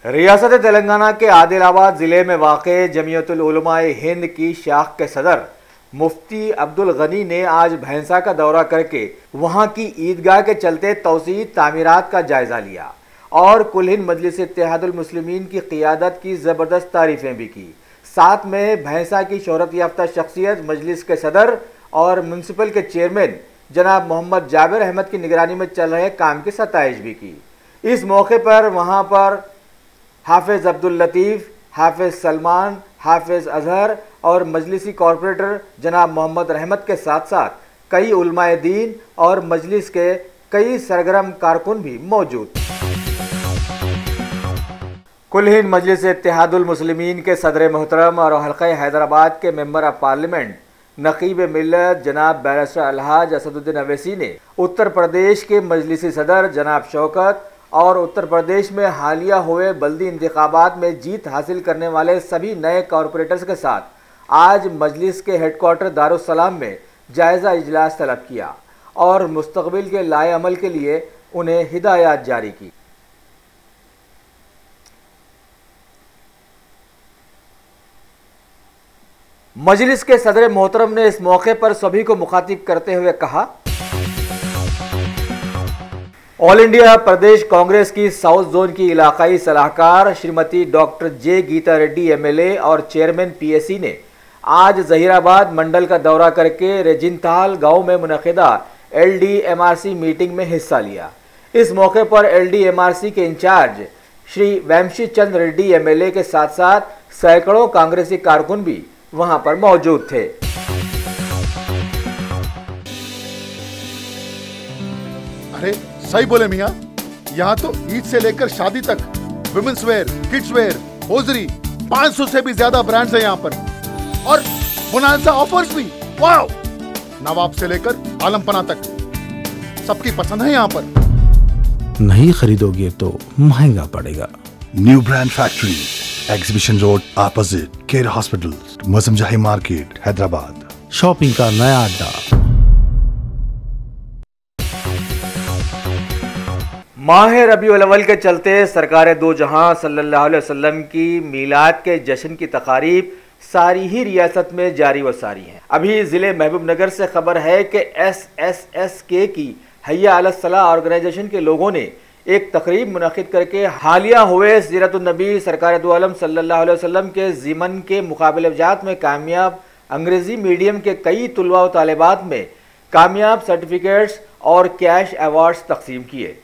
रियासत तेलंगाना के आदिलाबाद जिले में वाक़े जमीयतुल उलमाए हिंद की शाख के सदर मुफ्ती अब्दुल गनी ने आज भैंसा का दौरा करके वहां की ईदगाह के चलते तौसीई तामीरात का जायजा लिया और कुल हिंद मजलिस इत्तेहादुल मुस्लिमीन की क़ियादत की ज़बरदस्त तारीफ़ें भी की। साथ में भैंसा की शोहरत याफ्ता शख्सियत मजलिस के सदर और म्यूनसिपल के चेयरमैन जनाब मोहम्मद जाबिर अहमद की निगरानी में चल रहे काम की सताइश भी की। इस मौके पर वहां पर हाफिज अब्दुल लतीफ़, हाफिज सलमान, हाफिज अजहर और मजलिसी कॉरपोरेटर जनाब मोहम्मद रहमत के साथ साथ कई उलमाए दीन और मजलिस के कई सरगर्म कारकुन भी मौजूद थे। कुल हिंद मजलिस इत्तेहादुल मुस्लिमीन के सदर मोहतरम और हल्क़ा हैदराबाद के मेंबर ऑफ पार्लियामेंट नकीब मिल्लत जनाब बैरिस्टर अलहाज असदुद्दीन अवैसी ने उत्तर प्रदेश के मजलिसी सदर जनाब शौकत और उत्तर प्रदेश में हालिया हुए बल्दी इंतखाबात में जीत हासिल करने वाले सभी नए कॉरपोरेटर्स के साथ आज मजलिस के हेडक्वार्टर दारुस्सलाम में जायज़ा इजलास तलब किया और मुस्तकबिल के लाए अमल के लिए उन्हें हिदायत जारी की। मजलिस के सदर मोहतरम ने इस मौके पर सभी को मुखातिब करते हुए कहा, ऑल इंडिया प्रदेश कांग्रेस की साउथ जोन की इलाकाई सलाहकार श्रीमती डॉक्टर जे गीता रेड्डी एमएलए और चेयरमैन पीएसी ने आज जहीराबाद मंडल का दौरा करके रेजिनताल गांव में मुनक़िदा एलडीएमआरसी मीटिंग में हिस्सा लिया। इस मौके पर एलडीएमआरसी के इंचार्ज श्री वैमशी चंद रेड्डी एमएलए के साथ साथ सैकड़ों कांग्रेसी कारकुन भी वहां पर मौजूद थे। अरे सही बोले मियाँ, यहाँ तो ईद से लेकर शादी तक women's wear, kids wear, hosiery 500 से भी ज्यादा ब्रांड्स हैं यहाँ पर और बोनांजा ऑफर्स भी। वाओ! नवाब से लेकर आलमपना तक सबकी पसंद है यहाँ पर। नहीं खरीदोगे तो महंगा पड़ेगा। New brand factory, exhibition road opposite care hospital, Moazzamjahi market, Hyderabad. Shopping का नया अड्डा। माह रबीउल अव्वल के चलते सरकार दो जहां सल्लल्लाहु अलैहि वसल्लम की मीलाद के जश्न की तकारीब सारी ही रियासत में जारी व सारी हैं। अभी ज़िले महबूब नगर से खबर है कि SSSK की हैया अला सलाह ऑर्गेनाइजेशन के लोगों ने एक तकरीब मुनक़िद करके हालिया हुए सीरतुन नबी सरकार दो आलम सल्लल्लाहु अलैहि वसल्लम के ज़िमन के मुकाबलेजात में कामयाब अंग्रेज़ी मीडियम के कई तुलबा व तालिबात में कामयाब सर्टिफिकेट्स और कैश अवार्ड्स तकसीम किए।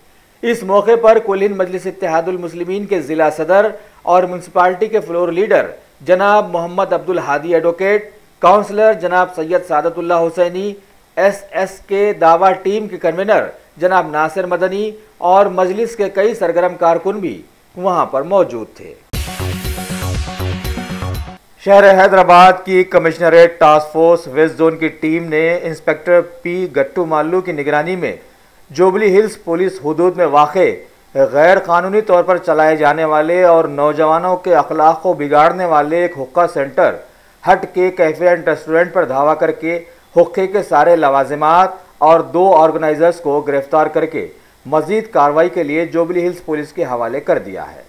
इस मौके पर कुल हिंद मजलिस इत्तेहादुल मुस्लिमीन के ज़िला सदर और म्यूनसिपालिटी के फ्लोर लीडर जनाब मोहम्मद अब्दुल हादी एडवोकेट, काउंसलर जनाब सैयद सादतुल्लाह हुसैनी, SSK दावा टीम के कन्वीनर जनाब नासिर मदनी और मजलिस के कई सरगर्म कारकुन भी वहां पर मौजूद थे। शहर हैदराबाद की commissionerate task force west zone की टीम ने इंस्पेक्टर P गट्टू माल्लू की निगरानी में जुबली हिल्स पुलिस हुदूद में वाक़े गैर कानूनी तौर पर चलाए जाने वाले और नौजवानों के अखलाक को बिगाड़ने वाले एक हुक्का सेंटर हट के कैफे एंड रेस्टोरेंट पर धावा करके हुक्के के सारे लवाजिमात और 2 ऑर्गेनाइजर्स को गिरफ्तार करके मजीद कार्रवाई के लिए जुबली हिल्स पुलिस के हवाले कर दिया है।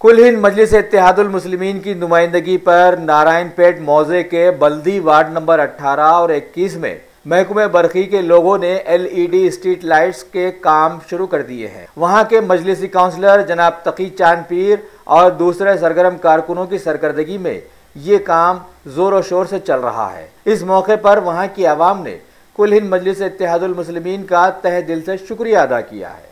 कुल हिंद मजलिस इत्तेहादुल मुस्लिमीन की नुमाइंदगी पर नारायणपेट मौजे के बल्दी वार्ड नंबर 18 और 21 में महकमे बरखी के लोगों ने LED स्ट्रीट लाइट्स के काम शुरू कर दिए हैं। वहां के मजलिसी काउंसलर जनाब तकी चांद पीर और दूसरे सरगर्म कारकुनों की सरकर्दगी में ये काम जोर शोर से चल रहा है। इस मौके पर वहां की आवाम ने कुल हिंद मजलिस इत्तेहादुल मुस्लिमीन का तहे दिल से शुक्रिया अदा किया है।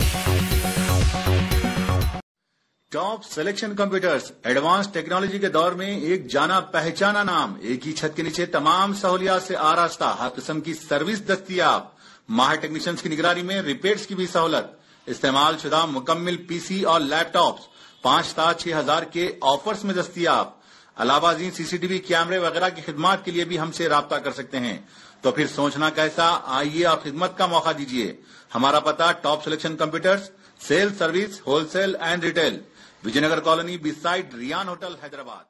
Top selection computers advance technology के दौर में एक जाना पहचाना नाम, एक ही छत के नीचे तमाम सहूलियात से आरास्ता, हर किस्म की सर्विस दस्तियाब, माहिर टेक्नीशियंस की निगरानी में रिपेयर्स की भी सहूलत, इस्तेमाल शुदा मुकम्मिल PC और लैपटॉप्स 5,6,000 के ऑफर्स में दस्तियाब। अलावा CCTV कैमरे वगैरह की खिदमत के लिए भी हमसे राब्ता कर सकते हैं। तो फिर सोचना कैसा, आइए आप खिदमत का मौका दीजिए। हमारा पता top selection computers, sale service, wholesale and retail, Vijayanagar colony beside Ryan hotel, Hyderabad.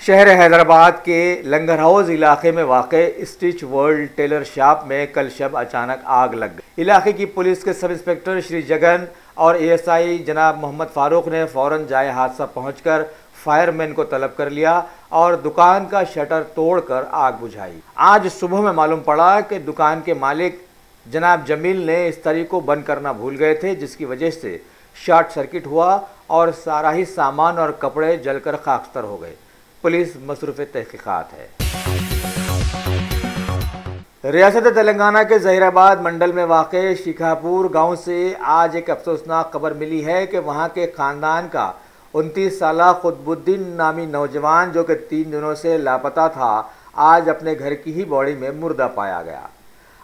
शहर हैदराबाद के लंगर हाउस इलाके में वाक़े स्टिच वर्ल्ड टेलर शॉप में कल शब अचानक आग लग गई। इलाके की पुलिस के सब इंस्पेक्टर श्री जगन और एएसआई जनाब मोहम्मद फारूक ने फौरन जाए हादसा पहुंचकर फायरमैन को तलब कर लिया और दुकान का शटर तोड़कर आग बुझाई। आज सुबह में मालूम पड़ा कि दुकान के मालिक जनाब जमील ने इस्त्री को बंद करना भूल गए थे, जिसकी वजह से शॉर्ट सर्किट हुआ और सारा ही सामान और कपड़े जलकर खाकस्तर हो गए। पुलिस मसरूफ़ तहकीकात है। रियासत तेलंगाना के जहीराबाद मंडल में वाक़े शिखापुर गांव से आज एक अफसोसनाक खबर मिली है कि वहां के खानदान का 29 साला खुतबुद्दीन नामी नौजवान जो कि 3 दिनों से लापता था, आज अपने घर की ही बॉडी में मुर्दा पाया गया।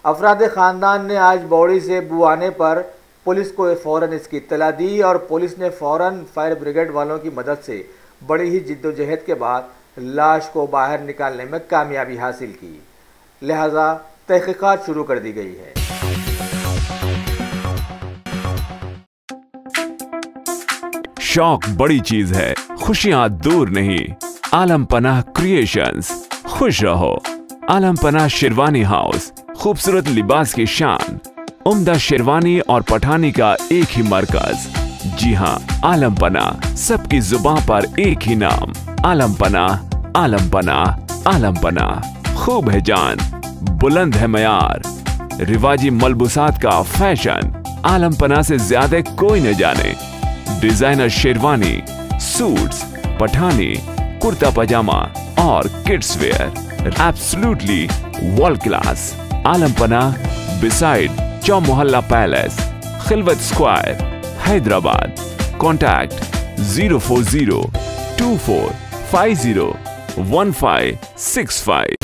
अफराद खानदान ने आज बॉडी से बू आने पर पुलिस को फ़ौरन इसकी इत्तला दी और पुलिस ने फ़ौरन फायर ब्रिगेड वालों की मदद से बड़ी ही जिद्दोजहद के बाद लाश को बाहर निकालने में कामयाबी हासिल की, लिहाजा तहकीकात शुरू कर दी गई है। शौक बड़ी चीज है, खुशियां दूर नहीं। आलम पनाह क्रिएशंस, खुश रहो। आलम पनाह शेरवानी हाउस, खूबसूरत लिबास की शान, उम्दा शेरवानी और पठानी का एक ही मरकज। जी हाँ, आलम पनाह, सबकी जुबान पर एक ही नाम, आलम पनाह, आलम पनाह, आलम पनाह। खूब है जान, बुलंद है मयार, रिवाजी मलबूसात का फैशन, आलम पनाह से ज्यादा कोई न जाने। Designer sherwani, suits, Pathani, kurta pyjama और kids wear, absolutely world class. Alam Panah, beside Chowmahalla palace, Khilwat square, Hyderabad. Contact 04024501565।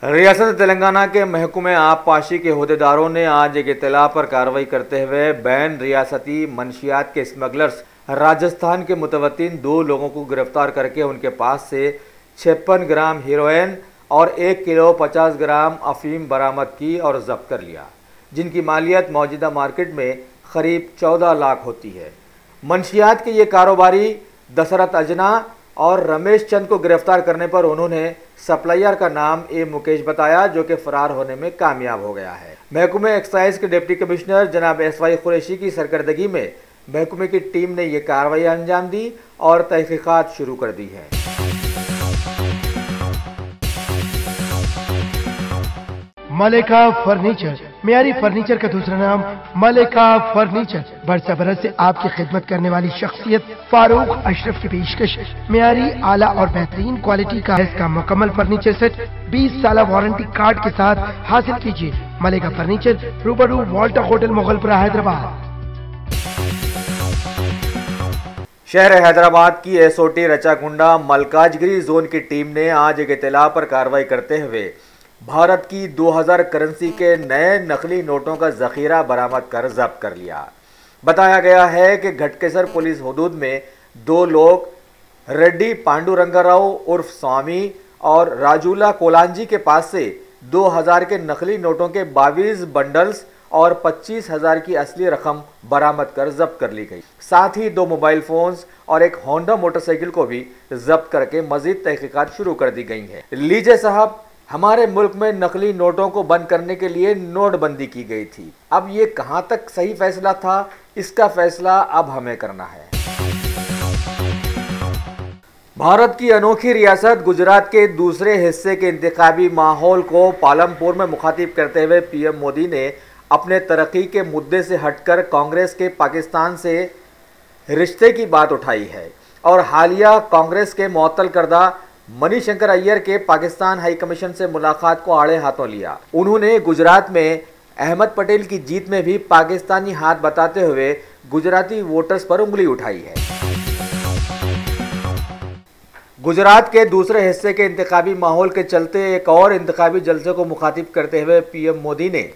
रियासत तेलंगाना के महकमे आबपाशी के अहदेदारों ने आज एक इत्तला पर कार्रवाई करते हुए बैन रियासती मंशियात के स्मगलर्स राजस्थान के मुतवत्तिन 2 लोगों को गिरफ्तार करके उनके पास से 56 ग्राम हीरोइन और 1 किलो 50 ग्राम अफीम बरामद की और जब्त कर लिया, जिनकी मालियत मौजूदा मार्केट में करीब 14 लाख होती है। मंशियात के ये कारोबारी दशरथ अजना और रमेश चंद को गिरफ्तार करने पर उन्होंने सप्लायर का नाम ए मुकेश बताया, जो कि फरार होने में कामयाब हो गया है। महकमे एक्साइज के डिप्टी कमिश्नर जनाब एसवाई कुरैशी की सरकर्दगी में महकमे की टीम ने यह कार्रवाई अंजाम दी और तहकीकात शुरू कर दी है। मलेका फर्नीचर, मियारी फर्नीचर का दूसरा नाम मलेका फर्नीचर। बरसा बरस से आपकी खिदमत करने वाली शख्सियत फारूक अशरफ की पेशकश मियारी आला और बेहतरीन क्वालिटी का मुकम्मल फर्नीचर सेट 20 साल वारंटी कार्ड के साथ हासिल कीजिए। मलेका फर्नीचर, रूबरू वॉल्टर होटल, मुगलपुरा, हैदराबाद। शहर हैदराबाद की एसओटी रचाकुंडा मलकाजगिरी जोन की टीम ने आज एक इत्तला पर कार्रवाई करते हुए भारत की 2000 करेंसी के नए नकली नोटों का जखीरा बरामद कर जब्त कर लिया। बताया गया है कि घटकेसर पुलिस हदूद में 2 लोग रेड्डी पांडुरंगाराव उर्फ स्वामी और राजूला कोलांजी के पास से 2000 के नकली नोटों के 22 बंडल्स और 25,000 की असली रकम बरामद कर जब्त कर ली गई। साथ ही 2 मोबाइल फोन्स और एक होंडा मोटरसाइकिल को भी जब्त करके मजीद तहकीकात शुरू कर दी गई है। लीजिए साहब, हमारे मुल्क में नकली नोटों को बंद करने के लिए नोटबंदी की गई थी। अब ये कहां तक सही फैसला था, इसका फैसला अब हमें करना है। भारत की अनोखी रियासत गुजरात के दूसरे हिस्से के इंतखाबी माहौल को पालमपुर में मुखातिब करते हुए पीएम मोदी ने अपने तरक्की के मुद्दे से हटकर कांग्रेस के पाकिस्तान से रिश्ते की बात उठाई है और हालिया कांग्रेस के मुअत्तल करदा मणिशंकर अय्यर के पाकिस्तान हाई कमीशन से मुलाकात को आड़े हाथों लिया। उन्होंने गुजरात में अहमद पटेल की जीत में भी पाकिस्तानी हाथ बताते हुए गुजराती वोटर्स पर उंगली उठाई है। गुजरात के दूसरे हिस्से के इंतखाबी माहौल के चलते एक और इंतखाबी जलसे को मुखातिब करते हुए पीएम मोदी ने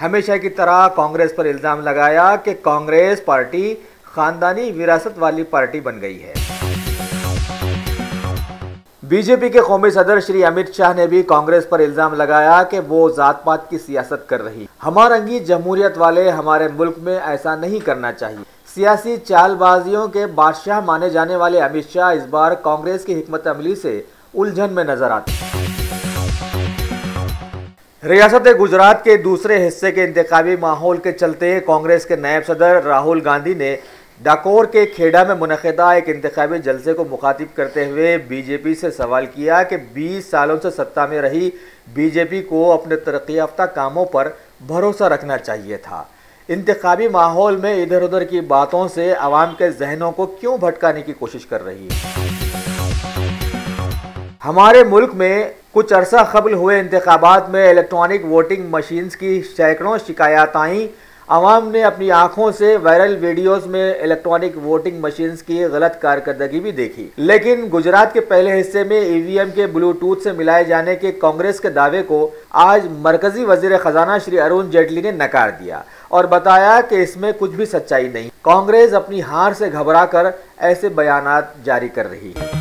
हमेशा की तरह कांग्रेस पर इल्जाम लगाया कि कांग्रेस पार्टी खानदानी विरासत वाली पार्टी बन गई है। बीजेपी के कौमी सदर श्री अमित शाह ने भी कांग्रेस पर इल्जाम लगाया कि वो जात पात की सियासत कर रही। हमारंगी जमहूरियत वाले हमारे मुल्क में ऐसा नहीं करना चाहिए। सियासी चालबाजियों के बादशाह माने जाने वाले अमित शाह इस बार कांग्रेस की हिकमत अमली से उलझन में नजर आते हैं। रियासत गुजरात के दूसरे हिस्से के इंतखाबी माहौल के चलते कांग्रेस के नायब सदर राहुल गांधी ने डाकोर के खेड़ा में मुनक़िदा एक इंतखाबी जलसे को मुखातिब करते हुए बीजेपी से सवाल किया कि 20 सालों से सत्ता में रही बीजेपी को अपने तरक्की याफ्ता कामों पर भरोसा रखना चाहिए था। इंतखाबी माहौल में इधर उधर की बातों से आवाम के जहनों को क्यों भटकाने की कोशिश कर रही है। हमारे मुल्क में कुछ अरसा कबल हुए इंतखाबात में इलेक्ट्रॉनिक वोटिंग मशीन्स की सैकड़ों शिकायत आईं। आवाम ने अपनी आंखों से वायरल वीडियोस में इलेक्ट्रॉनिक वोटिंग मशीन्स की गलत कारकर्दगी भी देखी, लेकिन गुजरात के पहले हिस्से में ईवीएम के ब्लूटूथ से मिलाए जाने के कांग्रेस के दावे को आज मरकजी वजीर खजाना श्री अरुण जेटली ने नकार दिया और बताया कि इसमें कुछ भी सच्चाई नहीं। कांग्रेस अपनी हार से घबराकर ऐसे बयानात जारी कर रही है।